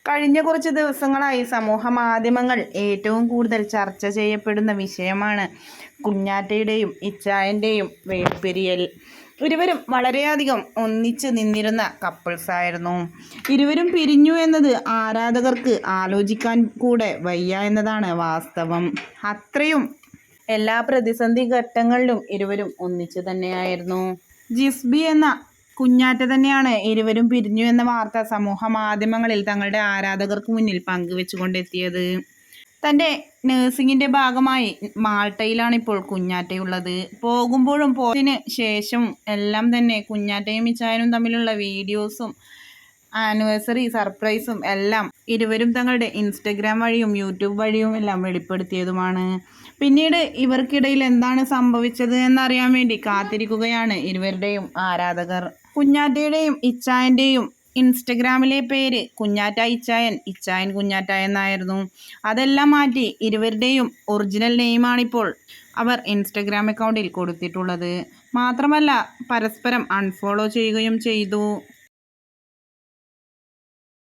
കഴിഞ്ഞ കുറച്ച് ദിവസങ്ങളായി സമൂഹ മാധ്യമങ്ങൾ ഏറ്റവും കൂടുതൽ ചർച്ച ചെയ്യപ്പെടുന്ന വിഷയമാണ് കുഞ്ഞാറ്റയുടെയും ഇച്ചായൻ്റെയും വേർപിരിയൽ. ഇരുവരും വളരെയധികം ഒന്നിച്ച് നിന്നിരുന്ന കപ്പിൾസായിരുന്നു. ഇരുവരും പിരിഞ്ഞു എന്നത് ആരാധകർക്ക് ആലോചിക്കാൻ കൂടെ വയ്യ എന്നതാണ് വാസ്തവം. അത്രയും എല്ലാ പ്രതിസന്ധി ഘട്ടങ്ങളിലും ഇരുവരും ഒന്നിച്ചു തന്നെയായിരുന്നു. ജിസ്ബി എന്ന കുഞ്ഞാറ്റ തന്നെയാണ് ഇരുവരും പിരിഞ്ഞു എന്ന വാർത്ത സമൂഹ മാധ്യമങ്ങളിൽ തങ്ങളുടെ ആരാധകർക്ക് മുന്നിൽ പങ്കുവെച്ചുകൊണ്ടെത്തിയത്. തൻ്റെ നഴ്സിംഗിൻ്റെ ഭാഗമായി മാൾട്ടയിലാണ് ഇപ്പോൾ കുഞ്ഞാറ്റയുള്ളത്. പോകുമ്പോഴും പോയതിന് ശേഷം എല്ലാം തന്നെ കുഞ്ഞാറ്റയും ഇച്ചായനും തമ്മിലുള്ള വീഡിയോസും ആനിവേഴ്സറി സർപ്രൈസും എല്ലാം ഇരുവരും തങ്ങളുടെ ഇൻസ്റ്റഗ്രാം വഴിയും യൂട്യൂബ് വഴിയും എല്ലാം വെളിപ്പെടുത്തിയതുമാണ്. പിന്നീട് ഇവർക്കിടയിൽ എന്താണ് സംഭവിച്ചത് എന്നറിയാൻ വേണ്ടി കാത്തിരിക്കുകയാണ് ഇരുവരുടെയും ആരാധകർ. കുഞ്ഞാറ്റയുടെയും ഇച്ചായൻ്റെയും ഇൻസ്റ്റഗ്രാമിലെ പേര് കുഞ്ഞാറ്റ ഇച്ചായൻ, ഇച്ചായൻ കുഞ്ഞാറ്റ എന്നായിരുന്നു. അതെല്ലാം മാറ്റി ഇരുവരുടെയും ഒറിജിനൽ നെയിമാണിപ്പോൾ അവർ ഇൻസ്റ്റഗ്രാം അക്കൗണ്ടിൽ കൊടുത്തിട്ടുള്ളത്. മാത്രമല്ല പരസ്പരം അൺഫോളോ ചെയ്യുകയും ചെയ്തു.